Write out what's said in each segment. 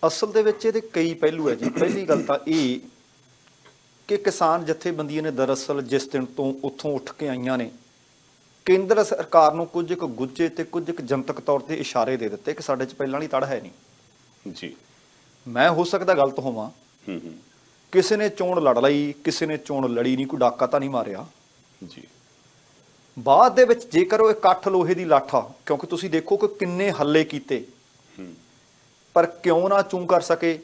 ਅਸਲ ਦੇ ਵਿੱਚ ਇਹਦੇ ਕਈ ਪਹਿਲੂ ਹੈ ਜੀ। ਪਹਿਲੀ ਗੱਲ ਤਾਂ ਇਹ ਕਿ ਕਿਸਾਨ ਜਥੇਬੰਦੀਆਂ ਨੇ ਦਰਅਸਲ ਜਿਸ ਦਿਨ ਤੋਂ ਉੱਥੋਂ ਉੱਠ ਕੇ ਆਈਆਂ ਨੇ, ਕੇਂਦਰ ਸਰਕਾਰ ਨੂੰ ਕੁਝ ਕੁ ਗੁੱਝੇ ਤੇ ਕੁਝ ਕੁ ਜਨਤਕ ਤੌਰ ਤੇ ਇਸ਼ਾਰੇ ਦੇ ਦਿੱਤੇ ਕਿ ਸਾਡੇ 'ਚ ਪਹਿਲਾਂ ਵਾਲੀ ਤੜ ਹੈ ਨਹੀਂ ਜੀ। ਮੈਂ ਹੋ ਸਕਦਾ ਗਲਤ ਹੋਵਾਂ, ਕਿਸੇ ਨੇ ਚੋਣ ਲੜ ਲਈ, ਕਿਸੇ ਨੇ ਚੋਣ ਲੜੀ ਨਹੀਂ, ਕੋਈ ਡਾਕਾ ਤਾਂ ਨਹੀਂ ਮਾਰਿਆ ਜੀ। ਬਾਅਦ ਦੇ ਵਿੱਚ ਜੇਕਰ ਉਹ ਇਕੱਠ ਲੋਹੇ ਦੀ ਲਾਠਾ, ਕਿਉਂਕਿ ਤੁਸੀਂ ਦੇਖੋ ਕਿ ਕਿੰਨੇ ਹੱਲੇ ਕੀਤੇ ਪਰ ਕਿਉਂ ਨਾ ਚੂੰ ਕਰ ਸਕੇ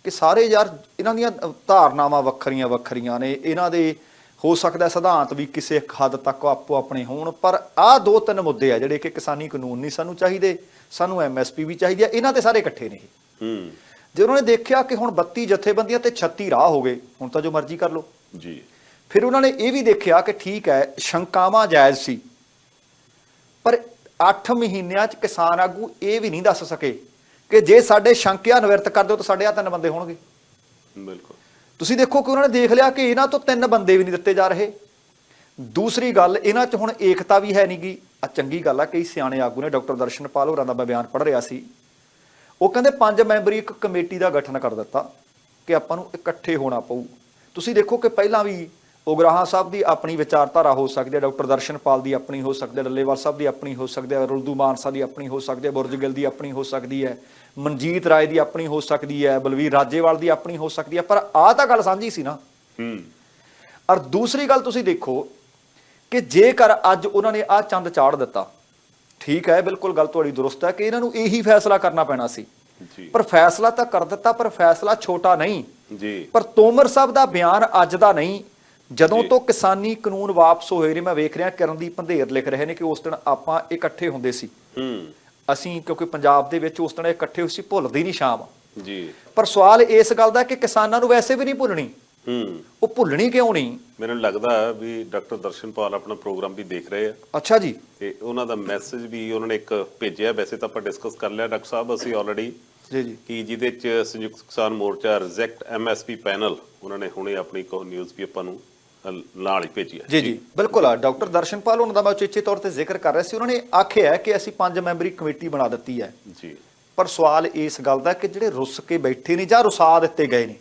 ਕਿ ਸਾਰੇ ਯਾਰ ਇਹਨਾਂ ਦੀਆਂ ਧਾਰਨਾਵਾਂ ਵੱਖਰੀਆਂ ਵੱਖਰੀਆਂ ਨੇ, ਇਹਨਾਂ ਦੇ ਹੋ ਸਕਦਾ ਸਿਧਾਂਤ ਵੀ ਕਿਸੇ ਹੱਦ ਤੱਕ ਆਪੋ ਆਪਣੇ ਹੋਣ, ਪਰ ਆਹ ਦੋ ਤਿੰਨ ਮੁੱਦੇ ਆ ਜਿਹੜੇ ਕਿ ਕਿਸਾਨੀ ਕਾਨੂੰਨ ਨਹੀਂ ਸਾਨੂੰ ਚਾਹੀਦੇ, ਸਾਨੂੰ MSP ਵੀ ਚਾਹੀਦੀ ਆ, ਇਹਨਾਂ ਤੇ ਸਾਰੇ ਇਕੱਠੇ ਨੇ। ਜੇ ਉਹਨਾਂ ਨੇ ਦੇਖਿਆ ਕਿ ਹੁਣ 32 ਜਥੇਬੰਦੀਆਂ ਤੇ 36 ਰਾਹ ਹੋ ਗਏ, ਹੁਣ ਤਾਂ ਜੋ ਮਰਜ਼ੀ ਕਰ ਲਓ ਜੀ। ਫਿਰ ਉਹਨਾਂ ਨੇ ਇਹ ਵੀ ਦੇਖਿਆ ਕਿ ਠੀਕ ਹੈ ਸ਼ੰਕਾਵਾਂ ਜਾਇਜ਼ ਸੀ, ਪਰ 8 ਮਹੀਨਿਆਂ 'ਚ ਕਿਸਾਨ ਆਗੂ ਇਹ ਵੀ ਨਹੀਂ ਦੱਸ ਸਕੇ ਕਿ ਜੇ ਸਾਡੇ ਸ਼ੰਕਿਆ ਨਿਵਰਤ ਕਰ ਦਿਓ ਤਾਂ ਸਾਡੇ ਆ 3 ਬੰਦੇ ਹੋਣਗੇ। ਬਿਲਕੁਲ। ਤੁਸੀਂ ਦੇਖੋ ਕਿ ਉਹਨਾਂ ਨੇ ਦੇਖ ਲਿਆ ਕਿ ਇਹਨਾਂ ਤੋਂ 3 ਬੰਦੇ ਵੀ ਨਹੀਂ ਦਿੱਤੇ ਜਾ ਰਹੇ। ਦੂਸਰੀ ਗੱਲ, ਇਹਨਾਂ 'ਚ ਹੁਣ ਏਕਤਾ ਵੀ ਹੈ ਨਹੀਂ ਗੀ। ਆ ਚੰਗੀ ਗੱਲ ਆ, ਕਈ ਸਿਆਣੇ ਆਗੂ ਨੇ, ਡਾਕਟਰ ਦਰਸ਼ਨਪਾਲ ਹੋਰਾਂ ਦਾ ਮੈਂ ਬਿਆਨ ਪੜ੍ਹ ਰਿਹਾ ਸੀ, ਉਹ ਕਹਿੰਦੇ 5 ਮੈਂਬਰੀ ਇੱਕ ਕਮੇਟੀ ਦਾ ਗਠਨ ਕਰ ਦਿੱਤਾ ਕਿ ਆਪਾਂ ਨੂੰ ਇਕੱਠੇ ਹੋਣਾ ਪਊ। ਤੁਸੀਂ ਦੇਖੋ ਕਿ ਪਹਿਲਾਂ ਵੀ ਉਗਰਾਹਾਂ ਸਾਹਿਬ ਦੀ ਆਪਣੀ ਵਿਚਾਰਧਾਰਾ ਹੋ ਸਕਦੀ ਹੈ, ਡਾਕਟਰ ਦਰਸ਼ਨਪਾਲ ਦੀ ਆਪਣੀ ਹੋ ਸਕਦੀ ਹੈ, ਡੱਲੇਵਾਲ ਸਾਹਿਬ ਦੀ ਆਪਣੀ ਹੋ ਸਕਦੀ ਹੈ, ਰੁਲਦੂ ਮਾਨਸਾ ਦੀ ਆਪਣੀ ਹੋ ਸਕਦੀ ਹੈ, ਬੁਰਜ ਗਿੱਲ ਦੀ ਆਪਣੀ ਹੋ ਸਕਦੀ ਹੈ, ਮਨਜੀਤ ਰਾਏ ਦੀ ਆਪਣੀ ਹੋ ਸਕਦੀ ਹੈ, ਬਲਵੀਰ ਰਾਜੇਵਾਲ ਦੀ ਆਪਣੀ ਹੋ ਸਕਦੀ ਹੈ, ਪਰ ਆਹ ਤਾਂ ਗੱਲ ਸਾਂਝੀ ਸੀ ਨਾ। ਔਰ ਦੂਸਰੀ ਗੱਲ ਤੁਸੀਂ ਦੇਖੋ ਕਿ ਜੇਕਰ ਅੱਜ ਉਹਨਾਂ ਨੇ ਆਹ ਚੰਦ ਚਾੜ ਦਿੱਤਾ, ਠੀਕ ਹੈ, ਬਿਲਕੁਲ ਗੱਲ ਤੁਹਾਡੀ ਦੁਰਸਤ ਹੈ ਕਿ ਇਹਨਾਂ ਨੂੰ ਇਹੀ ਫੈਸਲਾ ਕਰਨਾ ਪੈਣਾ ਸੀ, ਪਰ ਫੈਸਲਾ ਤਾਂ ਕਰ ਦਿੱਤਾ, ਪਰ ਫੈਸਲਾ ਛੋਟਾ ਨਹੀਂ ਜੀ। ਪਰ ਤੋਮਰ ਸਾਹਿਬ ਦਾ ਬਿਆਨ ਅੱਜ ਦਾ ਨਹੀਂ, ਜਦੋਂ ਤੋਂ ਕਿਸਾਨੀ ਕਾਨੂੰਨ ਵਾਪਸ ਹੋਏ ਨੇ, ਮੈਂ ਵੇਖ ਰਿਹਾ ਕਰਨਦੀਪ ਪੰਧੇਰ ਲਿਖ ਰਹੇ ਨੇ ਕਿ ਉਸ ਦਿਨ ਆਪਾਂ ਇਕੱਠੇ ਹੁੰਦੇ ਸੀ ਅਸੀਂ, ਕਿਉਂਕਿ ਪੰਜਾਬ ਦੇ ਵਿੱਚ ਉਸ ਦਿਨ ਇਕੱਠੇ ਹੋਏ ਸੀ, ਭੁੱਲਦੀ ਨਹੀਂ ਸ਼ਾਮ ਜੀ। ਪਰ ਸਵਾਲ ਇਸ ਗੱਲ ਦਾ ਕਿ ਕਿਸਾਨਾਂ ਨੂੰ ਵੈਸੇ ਵੀ ਨਹੀਂ ਭੁੱਲਣੀ, ਉਹ ਭੁੱਲਣੀ ਕਿਉਂ ਨਹੀਂ? ਮੈਨੂੰ ਲੱਗਦਾ ਵੀ ਡਾਕਟਰ ਦਰਸ਼ਨਪਾਲ ਆਪਣਾ ਪ੍ਰੋਗਰਾਮ ਵੀ ਦੇਖ ਰਹੇ ਆ। ਅੱਛਾ ਜੀ। ਤੇ ਉਹਨਾਂ ਦਾ ਮੈਸੇਜ ਵੀ ਉਹਨਾਂ ਨੇ ਇੱਕ ਭੇਜਿਆ, ਵੈਸੇ ਤਾਂ ਆਪਾਂ ਡਿਸਕਸ ਕਰ ਲਿਆ ਡਾਕਟਰ ਸਾਹਿਬ ਅਸੀਂ ਆਲਰੇਡੀ ਜੀ ਜੀ, ਕਿ ਜਿਹਦੇ ਚ ਸੰਯੁਕਤ Kisan Morcha reject MSP panel ਉਹਨਾਂ ਨੇ ਹੁਣੇ ਆਪਣੀ ਇੱਕ ਨਿਊਜ਼ ਵੀ ਆਪਾਂ ਨੂੰ ਨਾਲ ਹੀ ਭੇਜੀ ਹੈ। ਜੀ ਜੀ ਬਿਲਕੁਲ ਆ, ਡਾਕਟਰ ਦਰਸ਼ਨਪਾਲ ਉਹਨਾਂ ਦਾ ਮੈਂ ਉਚੇਚੇ ਤੌਰ ਤੇ ਜ਼ਿਕਰ ਕਰ ਰਿਹਾ ਸੀ, ਉਹਨਾਂ ਨੇ ਆਖਿਆ ਕਿ ਅਸੀਂ 5 ਮੈਂਬਰੀ ਕਮੇਟੀ ਬਣਾ ਦਿੱਤੀ ਹੈ ਜੀ। ਪਰ ਸਵਾਲ ਇਸ ਗੱਲ ਦਾ ਕਿ ਜਿਹੜੇ ਰੁੱਸ ਕੇ ਬੈਠੇ ਨੇ ਜਾਂ ਰੁਸਾ ਦਿੱਤੇ ਗਏ ਨੇ,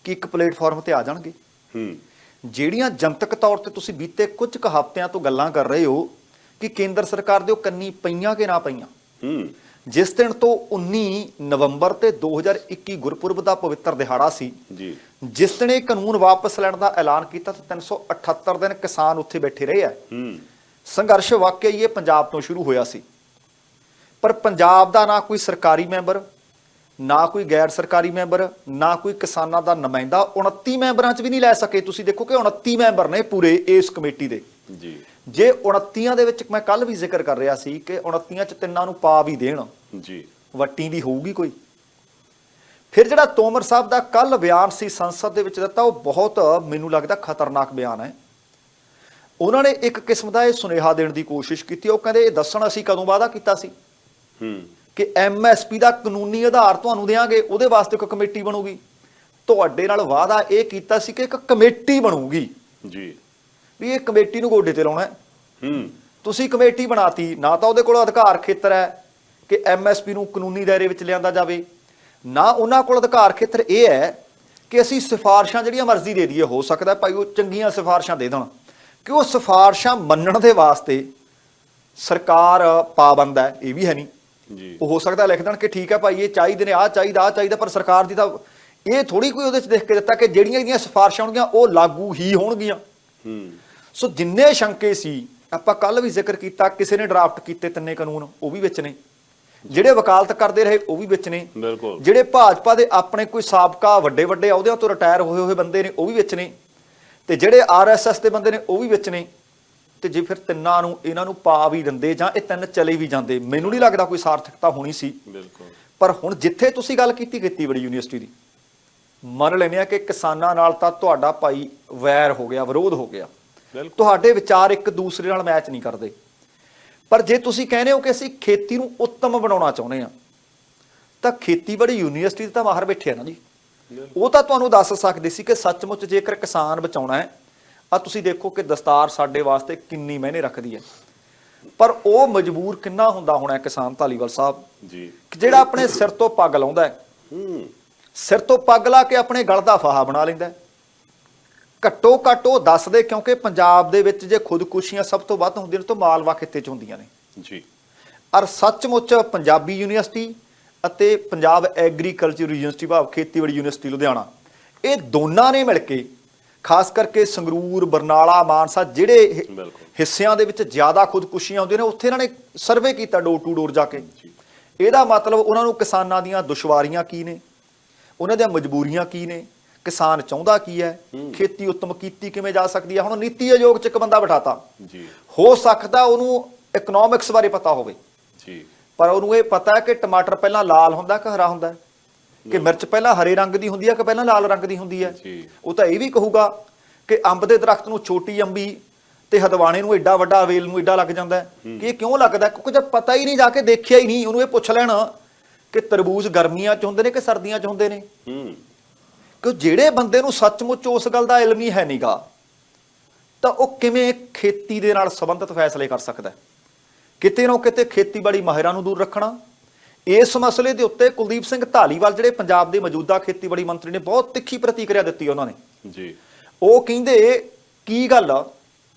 ਕਿ ਇੱਕ ਪਲੇਟਫਾਰਮ ਤੇ ਆ ਜਾਣਗੇ? ਜਿਹੜੀਆਂ ਜਨਤਕ ਤੌਰ ਤੇ ਤੁਸੀਂ ਬੀਤੇ ਕੁਝ ਕੁ ਹਫ਼ਤਿਆਂ ਤੋਂ ਗੱਲਾਂ ਕਰ ਰਹੇ ਹੋ ਕਿ ਕੇਂਦਰ ਸਰਕਾਰ ਦੇ ਉਹ ਕੰਨੀ ਪਈਆਂ ਕਿ ਨਾ ਪਈਆਂ, ਜਿਸ ਦਿਨ ਤੋਂ 19 ਨਵੰਬਰ ਤੇ 2021 ਗੁਰਪੁਰਬ ਦਾ ਪਵਿੱਤਰ ਦਿਹਾੜਾ ਸੀ ਜੀ, ਜਿਸ ਦਿਨ ਇਹ ਕਾਨੂੰਨ ਵਾਪਸ ਲੈਣ ਦਾ ਐਲਾਨ ਕੀਤਾ ਤਾਂ 378 ਦਿਨ ਕਿਸਾਨ ਉੱਥੇ ਬੈਠੇ ਰਹੇ ਆ। ਸੰਘਰਸ਼ ਵਾਕਿਆ ਹੀ ਇਹ ਪੰਜਾਬ ਤੋਂ ਸ਼ੁਰੂ ਹੋਇਆ ਸੀ, ਪਰ ਪੰਜਾਬ ਦਾ ਨਾ ਕੋਈ ਸਰਕਾਰੀ ਮੈਂਬਰ, ਨਾ ਕੋਈ ਗੈਰ ਸਰਕਾਰੀ ਮੈਂਬਰ, ਨਾ ਕੋਈ ਕਿਸਾਨਾਂ ਦਾ ਨੁਮਾਇੰਦਾ 29 ਮੈਂਬਰਾਂ 'ਚ ਵੀ ਨਹੀਂ ਲੈ ਸਕੇ। ਤੁਸੀਂ ਦੇਖੋ ਕਿ 29 ਮੈਂਬਰ ਨੇ ਪੂਰੇ ਇਸ ਕਮੇਟੀ ਦੇ ਜੀ। ਜੇ 29 ਦੇ ਵਿੱਚ ਮੈਂ ਕੱਲ ਵੀ ਜ਼ਿਕਰ ਕਰ ਰਿਹਾ ਸੀ ਕਿ 29 'ਚ 3 ਨੂੰ ਪਾ ਵੀ ਦੇਣ ਜੀ, ਵੱਟੀ ਦੀ ਹੋਊਗੀ ਕੋਈ। ਫਿਰ ਜਿਹੜਾ ਤੋਮਰ ਸਾਹਿਬ ਦਾ ਕੱਲ ਬਿਆਨ ਸੀ ਸੰਸਦ ਦੇ ਵਿੱਚ ਦਿੱਤਾ, ਉਹ ਬਹੁਤ ਮੈਨੂੰ ਲੱਗਦਾ ਖਤਰਨਾਕ ਬਿਆਨ ਹੈ। ਉਹਨਾਂ ਨੇ ਇੱਕ ਕਿਸਮ ਦਾ ਇਹ ਸੁਨੇਹਾ ਦੇਣ ਦੀ ਕੋਸ਼ਿਸ਼ ਕੀਤੀ, ਉਹ ਕਹਿੰਦੇ ਇਹ ਦੱਸਣ ਅਸੀਂ ਕਦੋਂ ਵਾਅਦਾ ਕੀਤਾ ਸੀ ਕਿ MSP ਦਾ ਕਾਨੂੰਨੀ ਆਧਾਰ ਤੁਹਾਨੂੰ ਦੇਵਾਂਗੇ, ਉਹਦੇ ਵਾਸਤੇ ਇੱਕ ਕਮੇਟੀ ਬਣੂਗੀ। ਤੁਹਾਡੇ ਨਾਲ ਵਾਅਦਾ ਇਹ ਕੀਤਾ ਸੀ ਕਿ ਇੱਕ ਕਮੇਟੀ ਬਣੂਗੀ ਜੀ, ਵੀ ਇਹ ਕਮੇਟੀ ਨੂੰ ਗੋਡੇ ਤੇ ਲਾਉਣਾ। ਤੁਸੀਂ ਕਮੇਟੀ ਬਣਾਤੀ, ਨਾ ਤਾਂ ਉਹਦੇ ਕੋਲ ਅਧਿਕਾਰ ਖੇਤਰ ਹੈ ਕਿ MSP ਨੂੰ ਕਾਨੂੰਨੀ ਦਾਇਰੇ ਵਿੱਚ ਲਿਆਂਦਾ ਜਾਵੇ, ਨਾ ਉਹਨਾਂ ਕੋਲ ਅਧਿਕਾਰ ਖੇਤਰ ਇਹ ਹੈ ਕਿ ਅਸੀਂ ਸਿਫਾਰਸ਼ਾਂ ਜਿਹੜੀਆਂ ਮਰਜ਼ੀ ਦੇ ਦਈਏ। ਹੋ ਸਕਦਾ ਭਾਈ ਉਹ ਚੰਗੀਆਂ ਸਿਫਾਰਸ਼ਾਂ ਦੇ ਦੇਣ, ਕਿ ਉਹ ਸਿਫਾਰਸ਼ਾਂ ਮੰਨਣ ਦੇ ਵਾਸਤੇ ਸਰਕਾਰ ਪਾਬੰਦ ਹੈ, ਇਹ ਵੀ ਹੈ ਨਹੀਂ ਜੀ। ਉਹ ਹੋ ਸਕਦਾ ਲਿਖ ਦੇਣ ਕਿ ਠੀਕ ਹੈ ਭਾਈ ਇਹ ਚਾਹੀਦੇ ਨੇ, ਆਹ ਚਾਹੀਦਾ, ਆਹ ਚਾਹੀਦਾ, ਪਰ ਸਰਕਾਰ ਦੀ ਤਾਂ ਇਹ ਥੋੜੀ ਕੋਈ ਉਹਦੇ 'ਚ ਦੇਖ ਕੇ ਦਿੱਤਾ ਕਿ ਜਿਹੜੀਆਂ ਇਹਦੀਆਂ ਸਿਫਾਰਸ਼ਾਂ ਹੋਣਗੀਆਂ ਉਹ ਲਾਗੂ ਹੀ ਹੋਣਗੀਆਂ। ਸੋ ਜਿੰਨੇ ਸ਼ੰਕੇ ਸੀ ਆਪਾਂ ਕੱਲ ਵੀ ਜ਼ਿਕਰ ਕੀਤਾ, ਕਿਸੇ ਨੇ ਡਰਾਫਟ ਕੀਤੇ 3 ਕਾਨੂੰਨ, ਉਹ ਵੀ ਵਿੱਚ ਨੇ। ਜਿਹੜੇ ਵਕਾਲਤ ਕਰਦੇ ਰਹੇ ਉਹ ਵੀ ਵਿੱਚ ਨੇ। ਜਿਹੜੇ ਭਾਜਪਾ ਦੇ ਆਪਣੇ ਕੋਈ ਸਾਬਕਾ ਵੱਡੇ ਵੱਡੇ ਅਹੁਦਿਆਂ ਤੋਂ ਰਿਟਾਇਰ ਹੋਏ ਹੋਏ ਬੰਦੇ ਨੇ ਉਹ ਵੀ ਵਿੱਚ ਨੇ, ਤੇ ਜਿਹੜੇ RSS ਦੇ ਬੰਦੇ ਨੇ ਉਹ ਵੀ ਵਿੱਚ ਨੇ। ਤੇ ਜੇ ਫਿਰ 3 ਨੂੰ ਇਹਨਾਂ ਨੂੰ ਪਾ ਵੀ ਦਿੰਦੇ ਜਾਂ ਇਹ 3 ਚਲੇ ਵੀ ਜਾਂਦੇ, ਮੈਨੂੰ ਨਹੀਂ ਲੱਗਦਾ ਕੋਈ ਸਾਰਥਕਤਾ ਹੋਣੀ ਸੀ। ਪਰ ਹੁਣ ਜਿੱਥੇ ਤੁਸੀਂ ਗੱਲ ਕੀਤੀ ਖੇਤੀਬਾੜੀ ਯੂਨੀਵਰਸਿਟੀ ਦੀ, ਮੰਨ ਲੈਂਦੇ ਆ ਕਿ ਕਿਸਾਨਾਂ ਨਾਲ ਤਾਂ ਤੁਹਾਡਾ ਭਾਈ ਵੈਰ ਹੋ ਗਿਆ, ਵਿਰੋਧ ਹੋ ਗਿਆ, ਤੁਹਾਡੇ ਵਿਚਾਰ ਇੱਕ ਦੂਸਰੇ ਨਾਲ ਮੈਚ ਨਹੀਂ ਕਰਦੇ, ਪਰ ਜੇ ਤੁਸੀਂ ਕਹਿੰਦੇ ਹੋ ਕਿ ਅਸੀਂ ਖੇਤੀ ਨੂੰ ਉੱਤਮ ਬਣਾਉਣਾ ਚਾਹੁੰਦੇ ਆ, ਤਾਂ ਖੇਤੀਬਾੜੀ ਯੂਨੀਵਰਸਿਟੀ ਦੇ ਤਾਂ ਮਾਹਰ ਬੈਠੇ ਆ ਨਾ ਜੀ, ਉਹ ਤਾਂ ਤੁਹਾਨੂੰ ਦੱਸ ਸਕਦੇ ਸੀ ਕਿ ਸੱਚਮੁੱਚ ਜੇਕਰ ਕਿਸਾਨ ਬਚਾਉਣਾ ਹੈ। ਆ ਤੁਸੀਂ ਦੇਖੋ ਕਿ ਦਸਤਾਰ ਸਾਡੇ ਵਾਸਤੇ ਕਿੰਨੀ ਮਾਇਨੇ ਰੱਖਦੀ ਹੈ, ਪਰ ਉਹ ਮਜਬੂਰ ਕਿੰਨਾ ਹੁੰਦਾ ਹੋਣਾ ਕਿਸਾਨ ਧਾਲੀਵਾਲ ਸਾਹਿਬ ਜੀ, ਜਿਹੜਾ ਆਪਣੇ ਸਿਰ ਤੋਂ ਪੱਗ ਲਾਉਂਦਾ ਹੈ ਸਿਰ ਤੋਂ ਪੱਗ ਲਾ ਕੇ ਆਪਣੇ ਗਲ ਦਾ ਫਾਹਾ ਬਣਾ ਲੈਂਦਾ। ਘੱਟੋ ਘੱਟ ਉਹ ਦੱਸਦੇ, ਕਿਉਂਕਿ ਪੰਜਾਬ ਦੇ ਵਿੱਚ ਜੇ ਖੁਦਕੁਸ਼ੀਆਂ ਸਭ ਤੋਂ ਵੱਧ ਹੁੰਦੀਆਂ ਨੇ ਤਾਂ ਮਾਲਵਾ ਖਿੱਤੇ 'ਚ ਹੁੰਦੀਆਂ ਨੇ ਜੀ। ਔਰ ਸੱਚਮੁੱਚ ਪੰਜਾਬੀ ਯੂਨੀਵਰਸਿਟੀ ਅਤੇ ਪੰਜਾਬ ਐਗਰੀਕਲਚਰ ਯੂਨੀਵਰਸਿਟੀ ਭਾਵ ਖੇਤੀਬਾੜੀ ਯੂਨੀਵਰਸਿਟੀ ਲੁਧਿਆਣਾ, ਇਹ ਦੋਨਾਂ ਨੇ ਮਿਲ ਕੇ ਖਾਸ ਕਰਕੇ ਸੰਗਰੂਰ, ਬਰਨਾਲਾ, ਮਾਨਸਾ ਜਿਹੜੇ ਹਿੱਸਿਆਂ ਦੇ ਵਿੱਚ ਜ਼ਿਆਦਾ ਖੁਦਕੁਸ਼ੀਆਂ ਹੁੰਦੀਆਂ ਨੇ, ਉੱਥੇ ਇਹਨਾਂ ਨੇ ਸਰਵੇ ਕੀਤਾ ਡੋਰ ਟੂ ਡੋਰ ਜਾ ਕੇ। ਇਹਦਾ ਮਤਲਬ ਉਹਨਾਂ ਨੂੰ ਕਿਸਾਨਾਂ ਦੀਆਂ ਦੁਸ਼ਵਾਰੀਆਂ ਕੀ ਨੇ, ਉਹਨਾਂ ਦੀਆਂ ਮਜਬੂਰੀਆਂ ਕੀ ਨੇ, ਕਿਸਾਨ ਚਾਹੁੰਦਾ ਕੀ ਹੈ, ਖੇਤੀ ਉੱਤਮ ਕੀਤੀ ਕਿਵੇਂ ਜਾ ਸਕਦੀ ਹੈ। ਹੁਣ ਨੀਤੀ ਆਯੋਗ 'ਚ ਇੱਕ ਬੰਦਾ ਬਿਠਾਤਾ, ਹੋ ਸਕਦਾ ਉਹਨੂੰ ਇਕਨੋਮਿਕਸ ਬਾਰੇ ਪਤਾ ਹੋਵੇ, ਪਰ ਉਹਨੂੰ ਇਹ ਪਤਾ ਹੈ ਕਿ ਟਮਾਟਰ ਪਹਿਲਾਂ ਲਾਲ ਹੁੰਦਾ ਕਿ ਹਰਾ ਹੁੰਦਾ, ਕਿ ਮਿਰਚ ਪਹਿਲਾਂ ਹਰੇ ਰੰਗ ਦੀ ਹੁੰਦੀ ਹੈ ਕਿ ਪਹਿਲਾਂ ਲਾਲ ਰੰਗ ਦੀ ਹੁੰਦੀ ਹੈ। ਉਹ ਤਾਂ ਇਹ ਵੀ ਕਹੂਗਾ ਕਿ ਅੰਬ ਦੇ ਦਰਖਤ ਨੂੰ ਛੋਟੀ ਅੰਬੀ ਤੇ ਹਦਵਾਣੇ ਨੂੰ ਐਡਾ ਵੱਡਾ, ਵੇਲ ਨੂੰ ਐਡਾ ਲੱਗ ਜਾਂਦਾ ਕਿ ਇਹ ਕਿਉਂ ਲੱਗਦਾ, ਕਿਉਂਕਿ ਜਦ ਪਤਾ ਹੀ ਨਹੀਂ, ਜਾ ਕੇ ਦੇਖਿਆ ਹੀ ਨਹੀਂ। ਉਹਨੂੰ ਇਹ ਪੁੱਛ ਲੈਣਾ ਕਿ ਤਰਬੂਜ ਗਰਮੀਆਂ 'ਚ ਹੁੰਦੇ ਨੇ ਕਿ ਸਰਦੀਆਂ 'ਚ ਹੁੰਦੇ ਨੇ। ਕਿ ਜਿਹੜੇ ਬੰਦੇ ਨੂੰ ਸੱਚਮੁੱਚ ਉਸ ਗੱਲ ਦਾ ਇਲਮ ਹੀ ਹੈ ਨੀਗਾ, ਤਾਂ ਉਹ ਕਿਵੇਂ ਖੇਤੀ ਦੇ ਨਾਲ ਸੰਬੰਧਿਤ ਫੈਸਲੇ ਕਰ ਸਕਦਾ। ਕਿਤੇ ਨਾ ਕਿਤੇ ਖੇਤੀਬਾੜੀ ਮਾਹਿਰਾਂ ਨੂੰ ਦੂਰ ਰੱਖਣਾ। ਇਸ ਮਸਲੇ ਦੇ ਉੱਤੇ ਕੁਲਦੀਪ ਸਿੰਘ ਧਾਲੀਵਾਲ ਜਿਹੜੇ ਪੰਜਾਬ ਦੇ ਮੌਜੂਦਾ ਖੇਤੀਬਾੜੀ ਮੰਤਰੀ ਨੇ, ਬਹੁਤ ਤਿੱਖੀ ਪ੍ਰਤੀਕਿਰਿਆ ਦਿੱਤੀ ਉਹਨਾਂ ਨੇ ਜੀ। ਉਹ ਕਹਿੰਦੇ ਕੀ ਗੱਲ,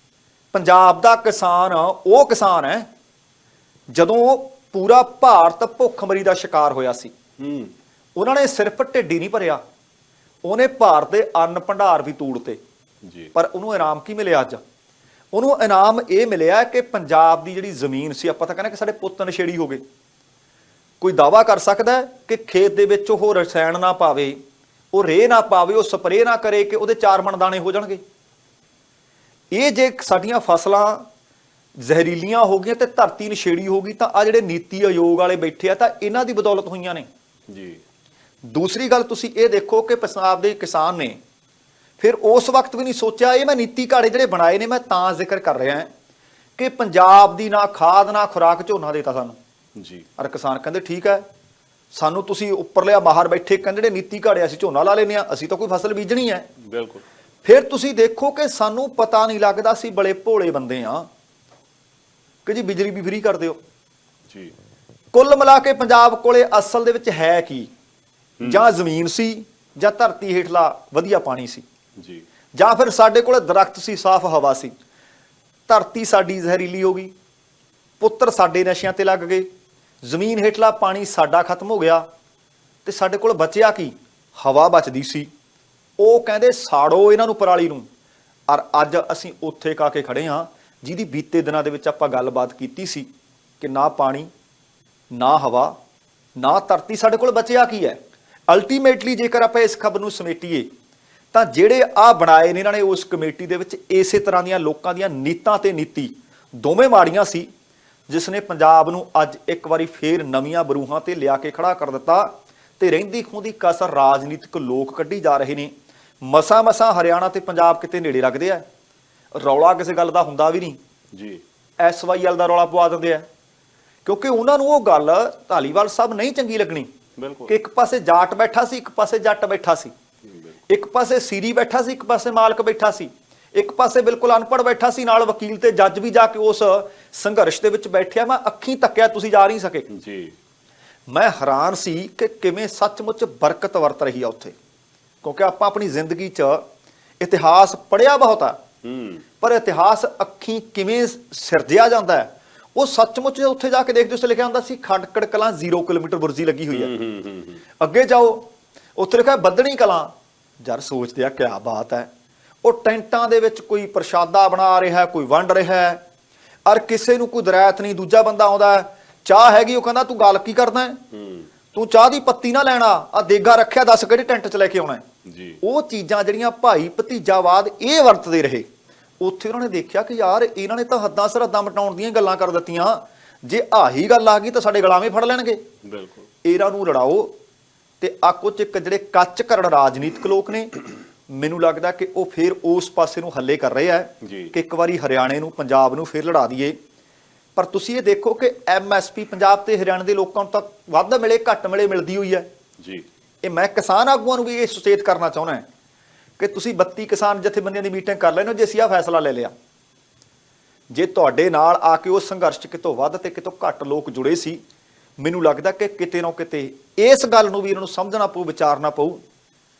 ਪੰਜਾਬ ਦਾ ਕਿਸਾਨ ਉਹ ਕਿਸਾਨ ਹੈ ਜਦੋਂ ਪੂਰਾ ਭਾਰਤ ਭੁੱਖਮਰੀ ਦਾ ਸ਼ਿਕਾਰ ਹੋਇਆ ਸੀ, ਉਹਨਾਂ ਨੇ ਸਿਰਫ ਢਿੱਡ ਹੀ ਨਹੀਂ ਭਰਿਆ, ਉਹਨੇ ਭਾਰਤ ਦੇ ਅੰਨ ਭੰਡਾਰ ਵੀ ਤੋੜਤੇ। ਪਰ ਉਹਨੂੰ ਇਨਾਮ ਕੀ ਮਿਲਿਆ? ਅੱਜ ਉਹਨੂੰ ਇਨਾਮ ਇਹ ਮਿਲਿਆ ਕਿ ਪੰਜਾਬ ਦੀ ਜਿਹੜੀ ਜ਼ਮੀਨ ਸੀ, ਆਪਾਂ ਤਾਂ ਕਹਿੰਦੇ ਕਿ ਸਾਡੇ ਪੁੱਤ ਨਸ਼ੇੜੀ ਹੋ ਗਏ। ਕੋਈ ਦਾਵਾ ਕਰ ਸਕਦਾ ਹੈ ਕਿ ਖੇਤ ਦੇ ਵਿੱਚ ਉਹ ਰਸਾਇਣ ਨਾ ਪਾਵੇ, ਉਹ ਰੇਹ ਨਾ ਪਾਵੇ, ਉਹ ਸਪਰੇਅ ਨਾ ਕਰੇ ਕਿ ਉਹਦੇ 4 ਮਣ ਦਾਣੇ ਹੋ ਜਾਣਗੇ? ਇਹ ਜੇ ਸਾਡੀਆਂ ਫਸਲਾਂ ਜ਼ਹਿਰੀਲੀਆਂ ਹੋ ਗਈਆਂ ਤੇ ਧਰਤੀ ਨਸ਼ੇੜੀ ਹੋ ਗਈ, ਤਾਂ ਆ ਜਿਹੜੇ ਨੀਤੀ ਆਯੋਗ ਵਾਲੇ ਬੈਠੇ ਆ, ਤਾਂ ਇਹਨਾਂ ਦੀ ਬਦੌਲਤ ਹੋਈਆਂ ਨੇ ਜੀ। ਦੂਸਰੀ ਗੱਲ ਤੁਸੀਂ ਇਹ ਦੇਖੋ ਕਿ ਪੰਜਾਬ ਦੇ ਕਿਸਾਨ ਨੇ ਫਿਰ ਉਸ ਵਕਤ ਵੀ ਨਹੀਂ ਸੋਚਿਆ। ਇਹ ਮੈਂ ਨੀਤੀ ਘਾੜੇ ਜਿਹੜੇ ਬਣਾਏ ਨੇ, ਮੈਂ ਤਾਂ ਜ਼ਿਕਰ ਕਰ ਰਿਹਾ ਕਿ ਪੰਜਾਬ ਦੀ ਨਾ ਖਾਦ ਨਾ ਖੁਰਾਕ, ਝੋਨਾ ਦੇਤਾ ਸਾਨੂੰ ਜੀ। ਔਰ ਕਿਸਾਨ ਕਹਿੰਦੇ ਠੀਕ ਹੈ, ਸਾਨੂੰ ਤੁਸੀਂ ਉੱਪਰ ਲਿਆ ਬਾਹਰ ਬੈਠੇ ਕਹਿੰਦੇ ਜਿਹੜੇ ਨੀਤੀ ਘਾੜੇ, ਅਸੀਂ ਝੋਨਾ ਲਾ ਲੈਂਦੇ ਹਾਂ, ਅਸੀਂ ਤਾਂ ਕੋਈ ਫਸਲ ਬੀਜਣੀ ਹੈ। ਬਿਲਕੁਲ। ਫਿਰ ਤੁਸੀਂ ਦੇਖੋ ਕਿ ਸਾਨੂੰ ਪਤਾ ਨਹੀਂ ਲੱਗਦਾ, ਅਸੀਂ ਬੜੇ ਭੋਲੇ ਬੰਦੇ ਆ ਕਿ ਜੀ ਬਿਜਲੀ ਵੀ ਫ੍ਰੀ ਕਰ ਦਿਓ ਜੀ। ਕੁੱਲ ਮਿਲਾ ਕੇ ਪੰਜਾਬ ਕੋਲੇ ਅਸਲ ਦੇ ਵਿੱਚ ਹੈ ਕੀ? ਜਾਂ ਜ਼ਮੀਨ ਸੀ, ਜਾਂ ਧਰਤੀ ਹੇਠਲਾ ਵਧੀਆ ਪਾਣੀ ਸੀ ਜੀ, ਜਾਂ ਫਿਰ ਸਾਡੇ ਕੋਲੇ ਦਰਖਤ ਸੀ, ਸਾਫ਼ ਹਵਾ ਸੀ। ਧਰਤੀ ਸਾਡੀ ਜ਼ਹਿਰੀਲੀ ਹੋ ਗਈ, ਪੁੱਤਰ ਸਾਡੇ ਨਸ਼ਿਆਂ ਤੇ ਲੱਗ ਗਏ, ਜ਼ਮੀਨ ਹੇਠਲਾ ਪਾਣੀ ਸਾਡਾ ਖਤਮ ਹੋ ਗਿਆ, ਤੇ ਸਾਡੇ ਕੋਲ ਬਚਿਆ ਕੀ? ਹਵਾ ਬਚਦੀ ਸੀ। ਉਹ ਕਹਿੰਦੇ ਸਾੜੋ ਇਹਨਾਂ ਨੂੰ, ਪਰਾਲੀ ਨੂੰ। ਔਰ ਅੱਜ ਅਸੀਂ ਉੱਥੇ ਕਾ ਕੇ ਖੜੇ ਹਾਂ ਜਿਹਦੀ ਬੀਤੇ ਦਿਨਾਂ ਦੇ ਵਿੱਚ ਆਪਾਂ ਗੱਲਬਾਤ ਕੀਤੀ ਸੀ ਕਿ ਨਾ ਪਾਣੀ, ਨਾ ਹਵਾ, ਨਾ ਧਰਤੀ, ਸਾਡੇ ਕੋਲ ਬਚਿਆ ਕੀ ਹੈ? ਅਲਟੀਮੇਟਲੀ ਜੇਕਰ ਆਪਾਂ ਇਸ ਖਬਰ ਨੂੰ ਸਮੇਟੀਏ ਤਾਂ ਜਿਹੜੇ ਆ ਬਣਾਏ ਨੇ ਇਹਨਾਂ ਨੇ ਉਸ ਕਮੇਟੀ ਦੇ ਵਿੱਚ, ਇਸੇ ਤਰ੍ਹਾਂ ਦੀਆਂ ਲੋਕਾਂ ਦੀਆਂ ਨੀਤਾਂ ਤੇ ਨੀਤੀ ਦੋਵੇਂ ਮਾੜੀਆਂ ਸੀ, ਜਿਸ ਨੇ ਪੰਜਾਬ ਨੂੰ ਅੱਜ ਇੱਕ ਵਾਰੀ ਫੇਰ ਨਵੀਆਂ ਬਰੂਹਾਂ ਤੇ ਲਿਆ ਕੇ ਖੜਾ ਕਰ ਦਿੱਤਾ। ਤੇ ਰਹਿੰਦੀ ਖੂੰਦੀ ਕਸਰ ਰਾਜਨੀਤਿਕ ਲੋਕ ਕੱਢੀ ਜਾ ਰਹੇ ਨੇ। ਮਸਾਂ ਮਸਾਂ ਹਰਿਆਣਾ ਤੇ ਪੰਜਾਬ ਕਿਤੇ ਨੇੜੇ ਲੱਗਦੇ ਆ, ਰੌਲਾ ਕਿਸੇ ਗੱਲ ਦਾ ਹੁੰਦਾ ਵੀ ਨਹੀਂ ਜੀ। SYL ਦਾ ਰੌਲਾ ਪਵਾ ਦਿੰਦੇ ਆ, ਕਿਉਂਕਿ ਉਹਨਾਂ ਨੂੰ ਉਹ ਗੱਲ ਧਾਲੀਵਾਲ ਸਾਹਿਬ ਨਹੀਂ ਚੰਗੀ ਲੱਗਣੀ ਕਿ ਇੱਕ ਪਾਸੇ ਜਾਟ ਬੈਠਾ ਸੀ, ਇੱਕ ਪਾਸੇ ਜੱਟ ਬੈਠਾ ਸੀ, ਇੱਕ ਪਾਸੇ ਸੀਰੀ ਬੈਠਾ ਸੀ, ਇੱਕ ਪਾਸੇ ਮਾਲਕ ਬੈਠਾ ਸੀ, ਇੱਕ ਪਾਸੇ ਬਿਲਕੁਲ ਅਨਪੜ੍ਹ ਬੈਠਾ ਸੀ, ਨਾਲ ਵਕੀਲ ਤੇ ਜੱਜ ਵੀ ਜਾ ਕੇ ਉਸ ਸੰਘਰਸ਼ ਦੇ ਵਿੱਚ ਬੈਠਿਆ। ਮੈਂ ਅੱਖੀਂ ਤੱਕਿਆ, ਤੁਸੀਂ ਜਾ ਨਹੀਂ ਸਕੇ ਜੀ। ਮੈਂ ਹੈਰਾਨ ਸੀ ਕਿ ਕਿਵੇਂ ਸੱਚਮੁੱਚ ਬਰਕਤ ਵਰਤ ਰਹੀ ਆ ਉੱਥੇ, ਕਿਉਂਕਿ ਆਪਾਂ ਆਪਣੀ ਜ਼ਿੰਦਗੀ 'ਚ ਇਤਿਹਾਸ ਪੜ੍ਹਿਆ ਬਹੁਤ ਆ, ਪਰ ਇਤਿਹਾਸ ਅੱਖੀਂ ਕਿਵੇਂ ਸਿਰਜਿਆ ਜਾਂਦਾ ਹੈ ਉਹ ਸੱਚਮੁੱਚ ਉੱਥੇ ਜਾ ਕੇ ਦੇਖਦੇ, ਉਸ ਲਿਖਿਆ ਹੁੰਦਾ ਸੀ ਖਟਕੜ ਕਲਾਂ 0 ਕਿਲੋਮੀਟਰ ਬੁਰਜੀ ਲੱਗੀ ਹੋਈ ਹੈ। ਅੱਗੇ ਜਾਓ, ਉੱਥੇ ਲਿਖਿਆ ਬੱਦਣੀ ਕਲਾਂ। ਯਾਰ ਸੋਚਦੇ ਆ ਕਿਆ ਬਾਤ ਹੈ, ਉਹ ਟੈਂਟਾਂ ਦੇ ਵਿੱਚ ਕੋਈ ਪ੍ਰਸ਼ਾਦਾ ਬਣਾ ਰਿਹਾ, ਕੋਈ ਵੰਡ ਰਿਹਾ, ਔਰ ਕਿਸੇ ਨੂੰ ਕੋਈ ਦਰਾਇਤ ਨਹੀਂ। ਦੂਜਾ ਬੰਦਾ ਆਉਂਦਾ, ਚਾਹ ਹੈਗੀ, ਉਹ ਕਹਿੰਦਾ ਤੂੰ ਗੱਲ ਕੀ ਕਰਦਾ, ਤੂੰ ਚਾਹ ਦੀ ਪੱਤੀ ਨਾ ਲੈਣਾ, ਆ ਦੇਗਾ ਰੱਖਿਆ, ਦੱਸ ਕਿਹੜੇ ਟੈਂਟ 'ਚ ਲੈ ਕੇ ਆਉਣਾ ਜੀ। ਉਹ ਚੀਜ਼ਾਂ ਜਿਹੜੀਆਂ ਭਾਈ ਭਤੀਜਾਵਾਦ ਇਹ ਵਰਤਦੇ ਰਹੇ, ਉੱਥੇ ਉਹਨਾਂ ਨੇ ਦੇਖਿਆ ਕਿ ਯਾਰ ਇਹਨਾਂ ਨੇ ਤਾਂ ਹੱਦਾਂ ਸਰਹੱਦਾਂ ਮਟਾਉਣ ਦੀਆਂ ਗੱਲਾਂ ਕਰ ਦਿੱਤੀਆਂ, ਜੇ ਆਹੀ ਗੱਲ ਆ ਗਈ ਤਾਂ ਸਾਡੇ ਗਲਾਵੇਂ ਫੜ ਲੈਣਗੇ। ਬਿਲਕੁਲ। ਇਹਨਾਂ ਨੂੰ ਲੜਾਓ। ਤੇ ਆ ਕੁਝ ਇੱਕ ਜਿਹੜੇ ਕੱਚ ਕਰੜ ਰਾਜਨੀਤਿਕ ਲੋਕ ਨੇ, ਮੈਨੂੰ ਲੱਗਦਾ ਕਿ ਉਹ ਫੇਰ ਉਸ ਪਾਸੇ ਨੂੰ ਹੱਲੇ ਕਰ ਰਹੇ ਆ ਕਿ ਇੱਕ ਵਾਰੀ ਹਰਿਆਣੇ ਨੂੰ, ਪੰਜਾਬ ਨੂੰ ਫੇਰ ਲੜਾ ਦਈਏ। ਪਰ ਤੁਸੀਂ ਇਹ ਦੇਖੋ ਕਿ MSP ਪੰਜਾਬ ਤੇ ਹਰਿਆਣੇ ਦੇ ਲੋਕਾਂ ਨੂੰ ਤਾਂ ਵੱਧ ਮਿਲੇ ਘੱਟ ਮਿਲੇ ਮਿਲਦੀ ਹੋਈ ਹੈ ਜੀ। ਇਹ ਮੈਂ ਕਿਸਾਨ ਆਗੂਆਂ ਨੂੰ ਵੀ ਇਹ ਸੁਚੇਤ ਕਰਨਾ ਚਾਹੁੰਦਾ ਕਿ ਤੁਸੀਂ 32 ਕਿਸਾਨ ਜਥੇਬੰਦੀਆਂ ਦੀ ਮੀਟਿੰਗ ਕਰ ਲੈਣੋ, ਜੇ ਅਸੀਂ ਆਹ ਫੈਸਲਾ ਲੈ ਲਿਆ, ਜੇ ਤੁਹਾਡੇ ਨਾਲ ਆ ਕੇ ਉਹ ਸੰਘਰਸ਼ 'ਚ ਕਿਤੋਂ ਵੱਧ ਤੇ ਕਿਤੋਂ ਘੱਟ ਲੋਕ ਜੁੜੇ ਸੀ, ਮੈਨੂੰ ਲੱਗਦਾ ਕਿ ਕਿਤੇ ਨਾ ਕਿਤੇ ਇਸ ਗੱਲ ਨੂੰ ਵੀ ਇਹਨਾਂ ਨੂੰ ਸਮਝਣਾ ਪਊ, ਵਿਚਾਰਨਾ ਪਊ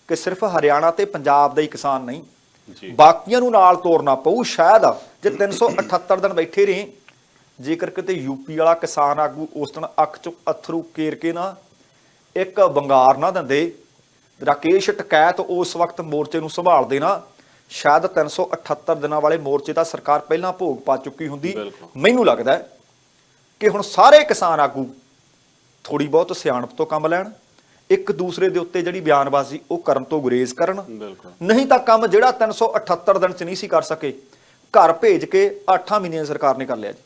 ਕਿ ਸਿਰਫ ਹਰਿਆਣਾ ਤੇ ਪੰਜਾਬ ਦਾ ਹੀ ਕਿਸਾਨ ਨਹੀਂ, ਬਾਕੀਆਂ ਨੂੰ ਨਾਲ ਤੋਰਨਾ ਪਊ। ਸ਼ਾਇਦ ਜੇ 378 ਦਿਨ ਬੈਠੇ ਰਹੇ, ਜੇਕਰ ਕਿਤੇ ਯੂਪੀ ਵਾਲਾ ਕਿਸਾਨ ਆਗੂ ਉਸ ਦਿਨ ਅੱਖ ਚੋਂ ਅਥਰੂ ਕੇਰ ਕੇ ਨਾ ਇੱਕ ਵੰਗਾਰ ਨਾ ਦਿੰਦੇ, ਰਾਕੇਸ਼ ਟਕੈਤ ਉਸ ਵਕਤ ਮੋਰਚੇ ਨੂੰ ਸੰਭਾਲਦੇ ਨਾ, ਸ਼ਾਇਦ 378 ਦਿਨਾਂ ਵਾਲੇ ਮੋਰਚੇ ਦਾ ਸਰਕਾਰ ਪਹਿਲਾਂ ਭੋਗ ਪਾ ਚੁੱਕੀ ਹੁੰਦੀ। ਮੈਨੂੰ ਲੱਗਦਾ ਕਿ ਹੁਣ ਸਾਰੇ ਕਿਸਾਨ ਆਗੂ ਥੋੜੀ ਬਹੁਤ ਸਿਆਣਪ ਤੋਂ ਕੰਮ ਲੈਣ, ਇੱਕ ਦੂਸਰੇ ਦੇ ਉੱਤੇ ਜਿਹੜੀ ਬਿਆਨਬਾਜ਼ੀ ਉਹ ਕਰਨ ਤੋਂ ਗੁਰੇਜ਼ ਕਰਨ। ਨਹੀਂ ਤਾਂ ਕੰਮ ਜਿਹੜਾ 378 ਦਿਨ ਚ ਨਹੀਂ ਸੀ ਕਰ ਸਕੇ, ਘਰ ਭੇਜ ਕੇ 8 ਮਹੀਨਿਆਂ ਸਰਕਾਰ ਨੇ ਕਰ ਲਿਆ ਜੀ।